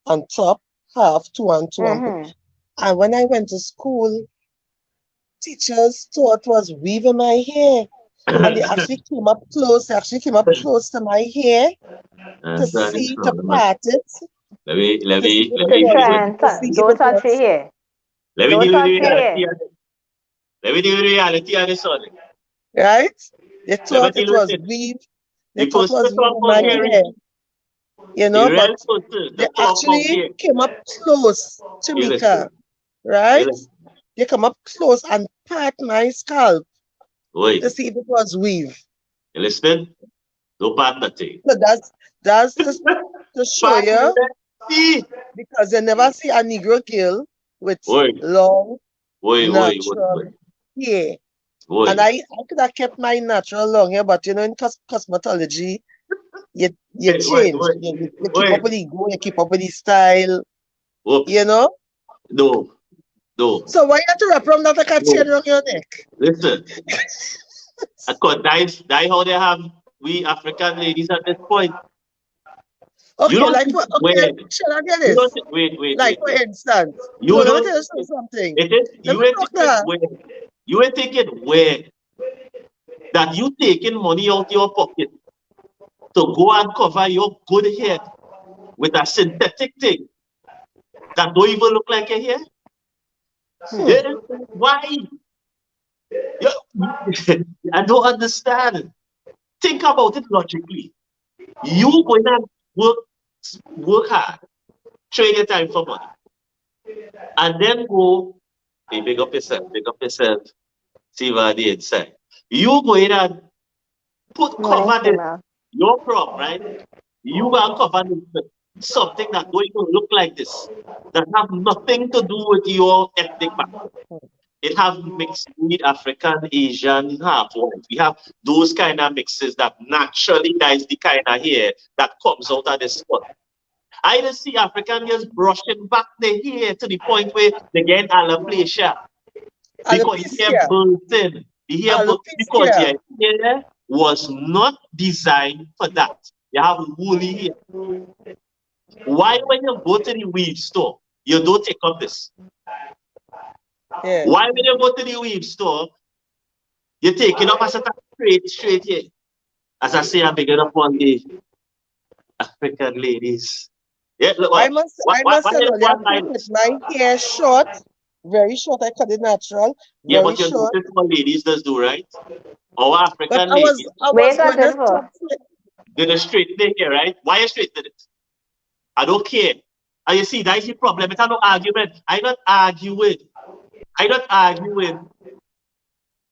on top, half, two and two, and put. Mm-hmm. And when I went to school, teachers thought was weaving my hair. And they actually came up close, they actually came up close to my hair to It's see, to not much. part it, Let me let to see me if let it me To deal was, with try and to see if don't it touch your was. hair. let me Don't deal with the touch your reality. hair. Let me deal with the reality of the son. Right? They Let me thought it deal with was it. weave. They The thought it person to was weave talk in about my here hair, is the but real person they to talk about actually here. came up close to You Mika, listen. You right? listen. They come up close and pat my scalp to Wait. see if it was weave. You listening? No part that thing. So that's to show you See? because they never see a Negro girl with Oi, long, oi, natural hair. oi. And I could have kept my natural long hair, but you know, in cosmetology, you Wait, change. wait, You keep wait. up with the go, you keep up with the style, Oops. you know? No. So why you have to wrap around that like a chain around your neck? Listen. That's how they have we African ladies at this point. Okay, You don't like think what? wait. Okay, shall I get You this? don't think, wait. Like for instance, You no, let me don't tell you think something. it is Let you me ain't talk think it that. weird. You ain't think it weird that you taking money out your pocket to go and cover your good hair with a synthetic thing that don't even look like a hair? Yeah, why? I don't understand. Think about it logically. You going to work hard, trade your time for money, and then go, hey, big up yourself, see what the inside. You going and Morning, cover this, Shima. your crop, right? You go and cover this with something that don't even look like this, that have nothing to do with your ethnic background. It have mixed with African, Asian, half white. We have those kind of mixes that naturally dies the kind of hair that comes out of the spot. I just see African girls brushing back their hair to the point where they get alopecia because the hair Alopecia. burns in. Because Alopecia. their hair was not designed for that. You have woolly hair. Why, when you go to the weave store, you don't take up this? Yeah. Why, when you go to the weave store, you're taking up a set of straight hair? As I say, I'm big up on the African ladies. Yeah, look, I must why say, you Lolly, I want think like with this? my hair short, very short, I cut it natural, Yeah, very but you short. notice what ladies does do, right? Our But African I was ladies, I Where you was got going it to for? talk to they just straighten their hair, right? Why you straighten it? I don't care. And you see, that is the problem. It's not argument. I not arguing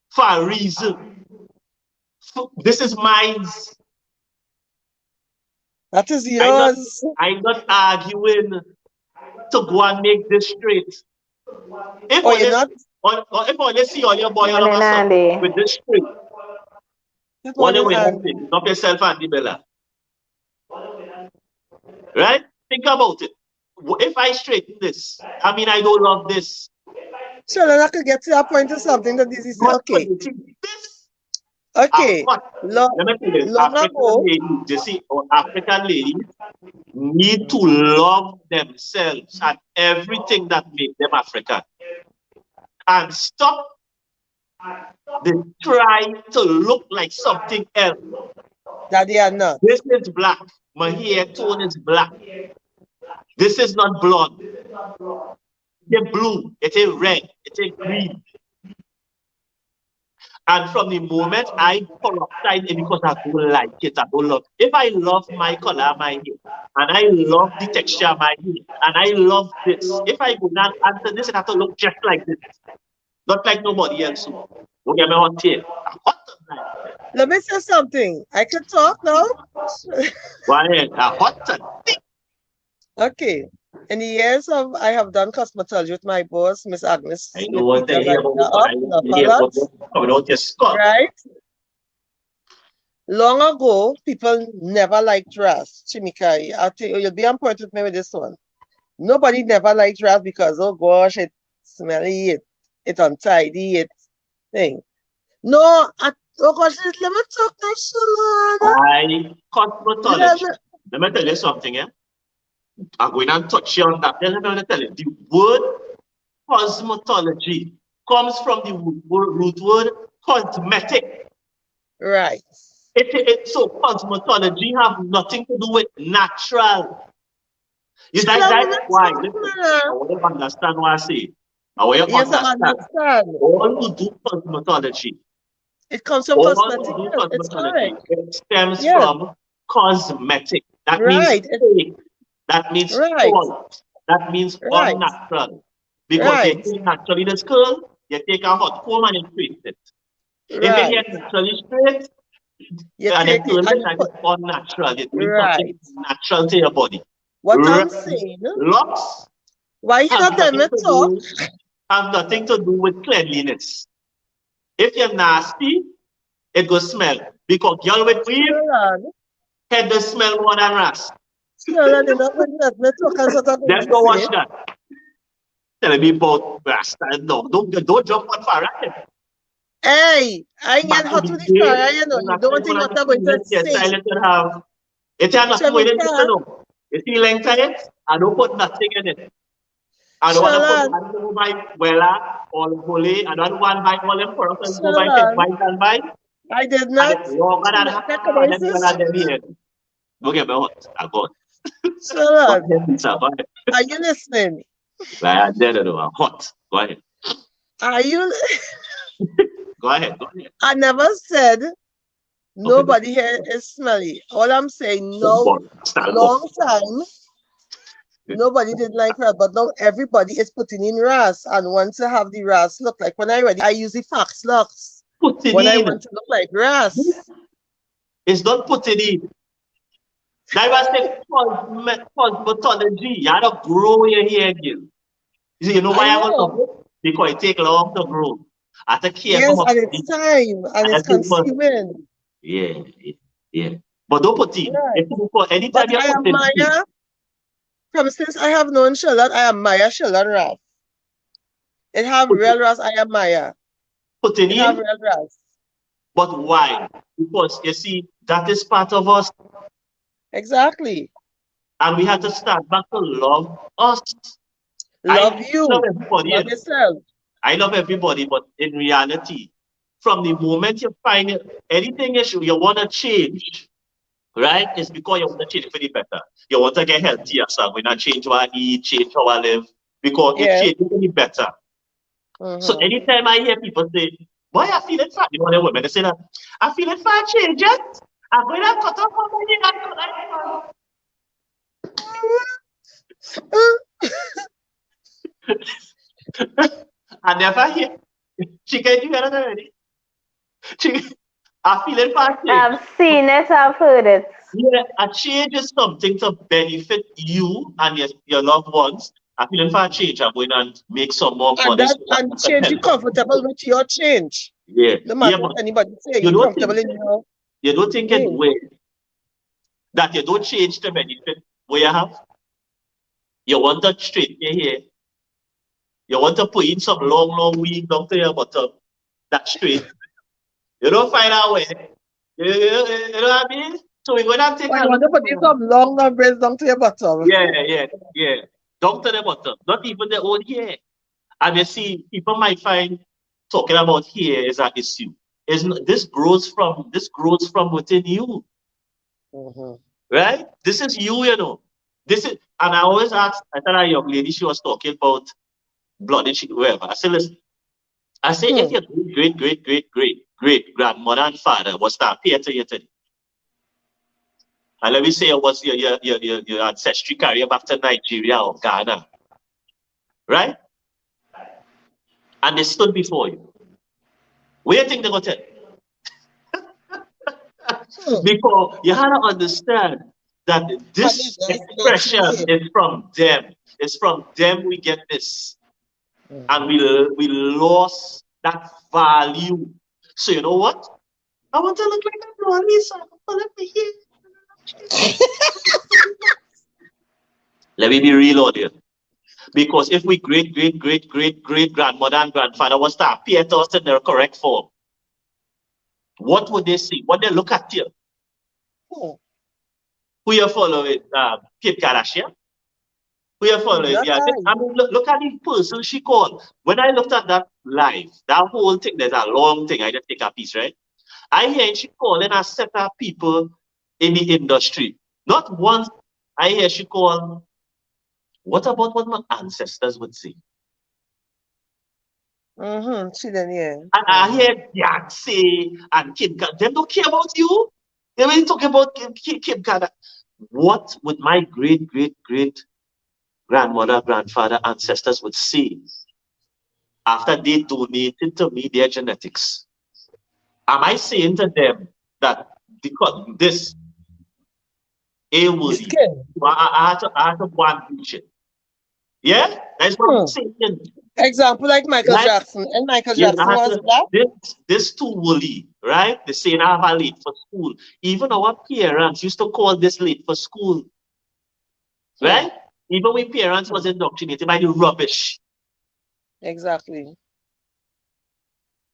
for a reason. This is mine. that is I not yours. I not arguing to go and make this straight. If Oh, you're only not? or if only see all your boy all of Morning, a sudden Andy. with this straight. Good One morning, way that's Andy. it. Stop yourself, Andy Bella. Right? Think about it. If I straighten this, I mean I don't love this. So then I could get to a point of something that this is Not for okay. you. See, this Okay. what Long, let me tell you, long African ago, ladies, you see, or African ladies need to love themselves and everything that makes them African. And stop the trying to look like something else. that they are not. This is black. My hair tone is black. This is not blonde. It's blue. It's a red. It's a green. And from the moment I corrupted it because I don't like it, I don't love. If I love my color, my hair, and I love the texture of my hair, and I love this, if I go down answer this, it have to look just like this, not like nobody else. Don't get me hot here. I'm hot tonight. Let me say something. I can talk now. Why? I'm hot tonight. Okay. In the years of I have done cosmetology with my boss, Miss Agnes, I know if one Peter thing here write about her this, but up, I love want to a hear lot. about this coming out your skull. Right? Long ago, people never liked Ras. Chimikai, I'll tell you, you'll be on point with me with this one. Nobody never liked Ras because, oh gosh, it's smelly, it's untidy, it's thing. No, oh gosh, let me talk that Shalana. Cosmetology. Let me tell you something, yeah? I'm going to touch you on that. Let me tell you. The word cosmetology comes from the root word cosmetic. Right. So cosmetology have nothing to do with natural. Is that Shalana, let me why? talk, Listen, I Shalana. want you to understand what I say. I want you to Yes, I understand. understand. All who do cosmetology, It comes from all who cosmetic. do Yes, it's cosmetology, correct. it stems Yes, from cosmetic. That means right. fake. That means Right. false. That means Right. unnatural. Because you Right. think naturally this curl, you take a hot comb and you twist it. If it Right. gets naturally straight, You And take then it turn and it you like put it's unnatural. You're doing something right. natural to your body. What I'm Red saying, locks why you have not let nothing me to talk? do with cleanliness. If you're nasty, it go smell. Because girl with weave, Shalon, head does smell more than rats. Shalon, you're not going to let me talk and what I'm going Then to go watch say. that. Telling me about rasta. No, don't jump on fire. Hey, I ain't get Back to hot the with the day, fire, you know. when You I don't said think when I what I'm going see to it, yes, say. I let it have. It has nothing with it, you Shamika, know. You see length of it? I don't put nothing in it. I don't want to put, Shalon, I don't go buy Wella or Holy. I don't want to buy all them products. Go buy take Shalon, buy and buy. I did And not. it's longer than half, and then Wella Recognize them here. Don't get me hot. I got. Go Shalon, ahead, sir. Go ahead. are you listening? Like, I did it. I'm hot. Go ahead. Are you? Go ahead. Go ahead. I never said Okay. nobody here is smelly. All I'm saying, Don't no, bother. Start go. long time, nobody did like ras, but now everybody is putting in ras and wants to have the ras look like when I ready, I use the fax locks. Put it When I in. want to look like ras. It's not put it in. That was the cosmetology. You have to grow your hair again. You see, you know I why I was know. so because it take long to grow. I have to care for Yes, my and it's body. time and I it's have to for consuming. yeah, yeah, yeah. But don't put in. Right. If you for But anytime you I put in, admire, from since I have known Charlotte, I admire Charlotte ras. It have put, real ras, I admire. putting It have in. real ras. But why? Because you see, that is part of us, Exactly. and we have to start back to love us. Love I love you. everybody. Love yourself. I love everybody, but in reality, from the moment you find anything issue you want to change, right? It's because you want to change for the better. You want to get healthier, so we're not change how I eat, change how I live, because it Yes. changes for the better. So Mm-hmm. anytime I hear people say, boy, I feel it fat, you know, the women, they say that, I feel it fat changes. I'm going to cut off my money and I never hear. Chicken, you heard it already? Chicken, I feel it fat change. I've seen it, I've heard it. Yeah, a change is something to benefit you and your loved ones. I feel if I change, I'm going to make some more And money that so that and I can change you help other comfortable people. with your change. Yeah, No yeah, matter but what anybody say, you you don't think comfortable in your it thing. weird that you don't change to benefit what you have. You want to straighten your hair. You want to put in some long, long weave down to your bottom. That's straight. You don't find out way. You know what I mean? So we're gonna take But a you want look to put at in some long braids down to your bottom. yeah, yeah, yeah. Down to the bottom. Not even the own hair. And you see, people might find talking about hair is an issue. It's not, this grows from within you, Mm-hmm. right? This is you, you know. This is, and I always ask. I tell a young lady she was talking about blood and she whatever. I said, listen. I say, if Hmm. your great grandmother and father was to appear to you today, and let me say it was your ancestry carrier back to Nigeria or Ghana, right? And they stood before you. What do you think they're gonna tell you? Hmm. Because you have to understand that And it's this just expression naturally. is from them. It's from them we get this. And Mm-hmm. we lost that value. So you know what? I want to look like a Mona Lisa. Let me hear. Let me be real on here. Because if we great grandmother and grandfather was to appear to us in their correct form, what would they see? What they look at you? Hmm. Who you following? Kim Kardashian? We are following. Not Yeah, I. I mean, look at the person she called. When I looked at that live, that whole thing, there's a long thing. I just take a piece, right? I hear she calling a set of people in the industry. Not once I hear she call, what about what my ancestors would say? Mm-hmm. She didn't, yeah. And I Mm-hmm. hear Beyonce and Kim Kardashian. Them don't care about you. They really talk about Kim Kardashian. What would my great grandmother, grandfather, ancestors would say after they donated to me their genetics? Am I saying to them that this A-worthy. Skin. I had to go and bleach it. Yeah? That's what I'm saying. Example like Michael Right? Jackson. And Michael Yes, Jackson was black. this too woolly, right? They say I have a late for school. Even our parents used to call this late for school. Right? Even when parents was indoctrinated by the rubbish. Exactly.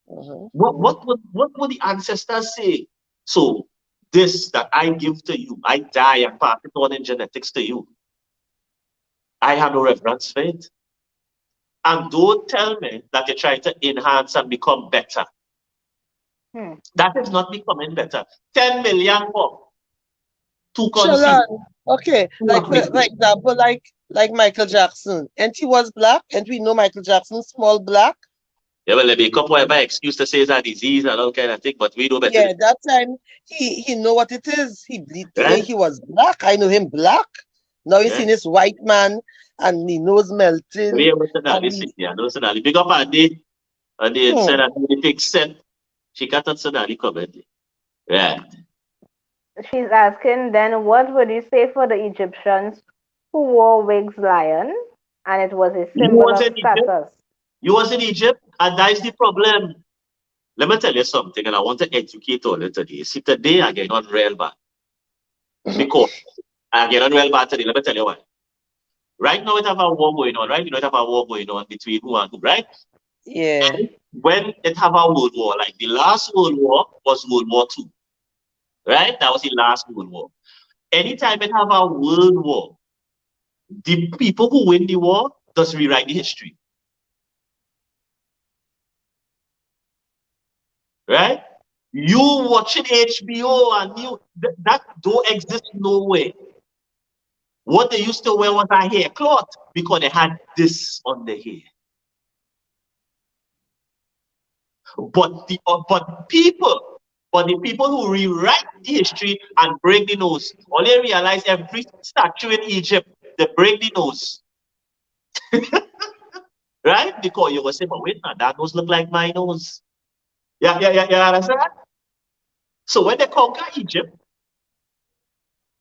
What would the ancestors say? So this that I give to you, I die and pass it on in genetics to you. I have no reverence for it. And don't tell me that you're trying to enhance and become better. That is not becoming better. 10 million more to conceive. Shalan, okay, like for example, like Michael Jackson, and he was black, and we know Michael Jackson small black. Yeah, well, they make up whatever excuse to say it's a disease and all kind of thing, but we know better. Yeah, that time he know what it is. He bleed the way Right? he was black. I know him black. Now he's Yeah. seen this white man and he nose melting. We were Sonali. Big up Andy. And they said that the big set. She got on Sonali comment. Right. She's asking then what would you say for the Egyptians who wore wigs, lion, and it was a symbol of status? You was in Egypt, and that is the problem. Let me tell you something, and I want to educate all of you today. See, today I get on real bad. Because I get on real bad today. Let me tell you why. Right now, we have a war going on, right? You know, we have a war going on between who and who, right? Yeah. And when it have a world war, like the last world war was World War II, right? That was the last world war. Anytime it have a world war, the people who win the war just rewrite the history. Right? You watching HBO and that don't exist nowhere. What they used to wear was a hair cloth because they had this on the hair. But the people who rewrite the history and break the nose, only realize every statue in Egypt, they break the nose. Right? Because you will say, but wait, now that nose look like my nose. Yeah, understand? So when they conquer Egypt,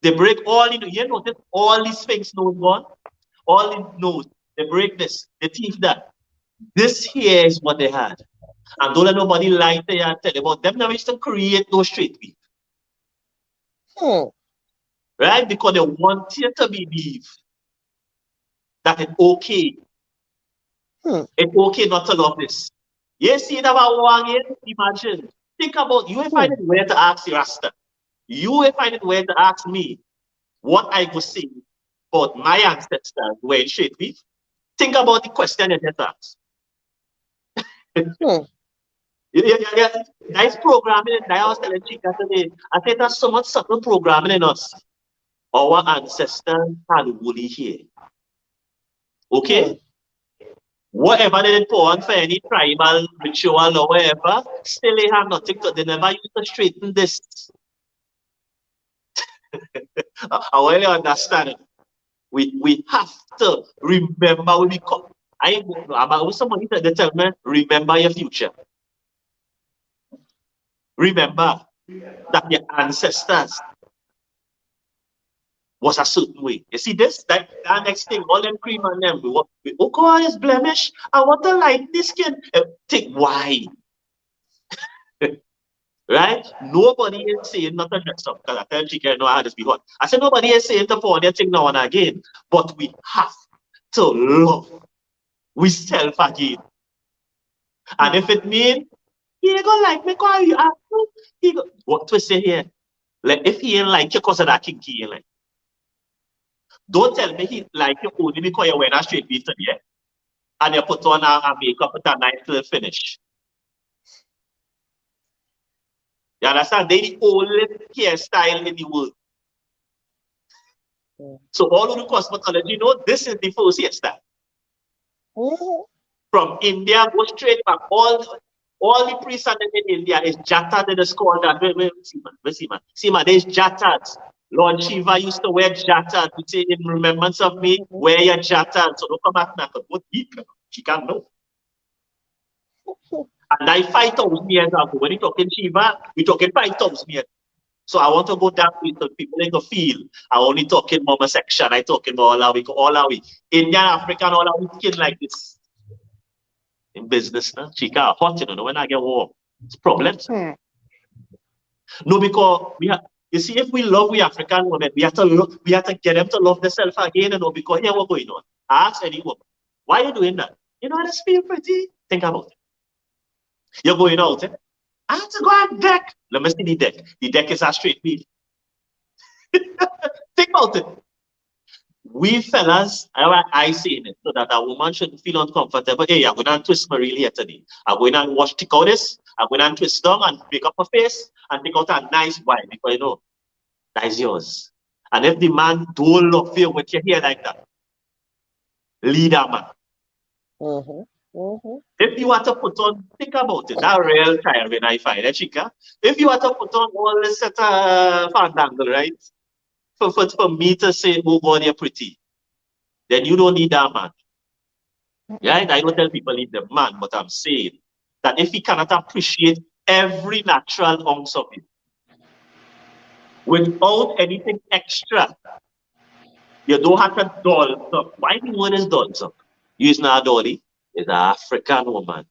they break all the, you notice all the Sphinx nose gone, all the nose, they break this, they teeth that. This here is what they had. And don't let nobody lie to you and tell you about them never used to create no straight beef. Right? Because they want you to believe that it's okay. It's okay not to love this. You see that one here? Imagine. Think about you will find it weird to ask the Rasta. You will find it weird to ask me what I would say about my ancestors wearing straight beef. Think about the question you just asked. Yeah. Nice programming. I was telling Chica today. I think there's so much subtle programming in us. Our ancestors had woolly hair. Okay? Whatever they did put on for any tribal ritual or whatever, still they have nothing to. They never used to straighten this. I really understand it. We have to remember when we come. Somebody said, tell me, remember your future. Remember that your ancestors was a certain way. You see this? That next thing, all them cream on them. Oh God, it's blemish. I want to lighten this skin. Think why? Right? Nobody is saying not to dress up. Because I tell Chica, I know how this be hot. I said nobody is saying to pour their thing now and again. But we have to love ourselves again. And if it means he ain't gonna like me, call you ask me. What to say here? Like if he ain't like you because of that kinky, he ain't like. Don't tell me he like you only because you're wearing a straight beef today. And you put on a makeup with a nice little finish. You understand? They're the only hairstyle in the world. So all of the cosmetology, this is the first hairstyle. From India, go straight back. All the priests in India is jatad in the school. See man, there's jatad. Lord Shiva used to wear jatad. You say in remembrance of me, wear your jatad. So don't come back now. What deep? She can't know. And 5,000 years ago, when you're talking Shiva, we're talking 5,000 years. So I want to go that way so people ain't gonna feel I only talking mama section, I talking about all our Indian, African, all our skin like this. In business, chica hot, when I get warm. It's problems. No, because we have you see, if we love we African women, we have to get them to love themselves again, because here what's going on. Ask any woman, why are you doing that? I just feel pretty. Think about it. You're going out, I have to go on deck. Let me see the deck. The deck is a straight wheel. Think about it. We fellas, I say it so that a woman shouldn't feel uncomfortable. Hey, I'm going to twist my reel here today. I'm going to wash tick out this. I'm going to twist down and pick up her face and take out a nice vibe because that is yours. And if the man don't love you with your hair like that, lead that man. If you want to put on, think about it. That real child when I find it, chica. If you want to put on all this set of fandangle, right? For me to say, oh God, you're pretty, then you don't need that man. Right? I don't tell people need the man, but I'm saying that if he cannot appreciate every natural ounce of it without anything extra, you don't have to doll up. Why the word is doll up? Use not a dolly. It's an African woman.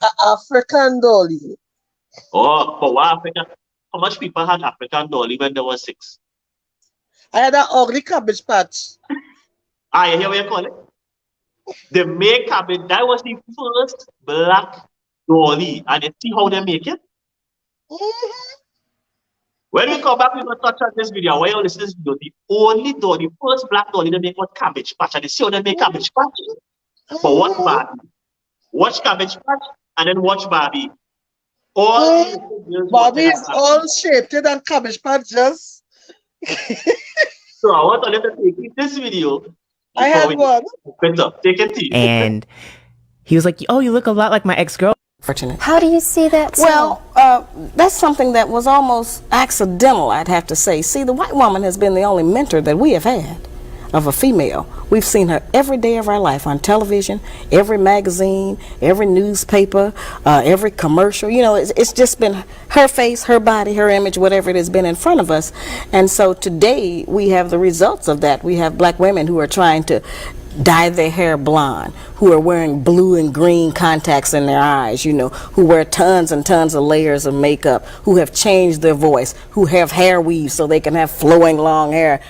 An African dolly. Oh, for what African? How much people had African dolly when they were 6? I had an ugly cabbage patch. You hear what you call it? They make cabbage. That was the first black dolly. And you see how they make it? When we come back, we're going to touch on this video. Why you listen to this video? The only dolly, the first black dolly they make was cabbage patch. And you see how they make cabbage patch? But watch Barbie. Watch cabbage patch and then watch Barbie. Barbie is all shaped and cabbage patch just. So I want to take this video. I had one. Take it to And he was like, oh, you look a lot like my ex-girl. How do you see that? Well, that's something that was almost accidental, I'd have to say. See, the white woman has been the only mentor that we have had of a female. We've seen her every day of our life on television, every magazine, every newspaper, every commercial. It's just been her face, her body, her image, whatever it has been in front of us. And so today we have the results of that. We have black women who are trying to dye their hair blonde, who are wearing blue and green contacts in their eyes, who wear tons and tons of layers of makeup, who have changed their voice, who have hair weaves so they can have flowing long hair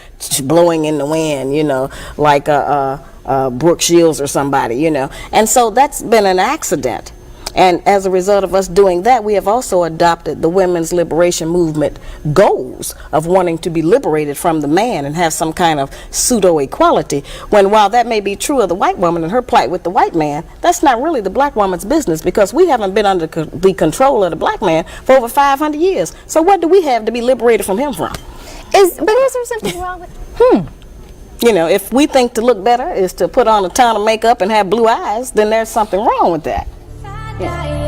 blowing in the wind, like Brooke Shields or somebody, And so that's been an accident. And as a result of us doing that, we have also adopted the women's liberation movement goals of wanting to be liberated from the man and have some kind of pseudo-equality, when while that may be true of the white woman and her plight with the white man, that's not really the black woman's business, because we haven't been under the control of the black man for over 500 years. So what do we have to be liberated from him from? Is there something wrong with... If we think to look better is to put on a ton of makeup and have blue eyes, then there's something wrong with that. Yeah.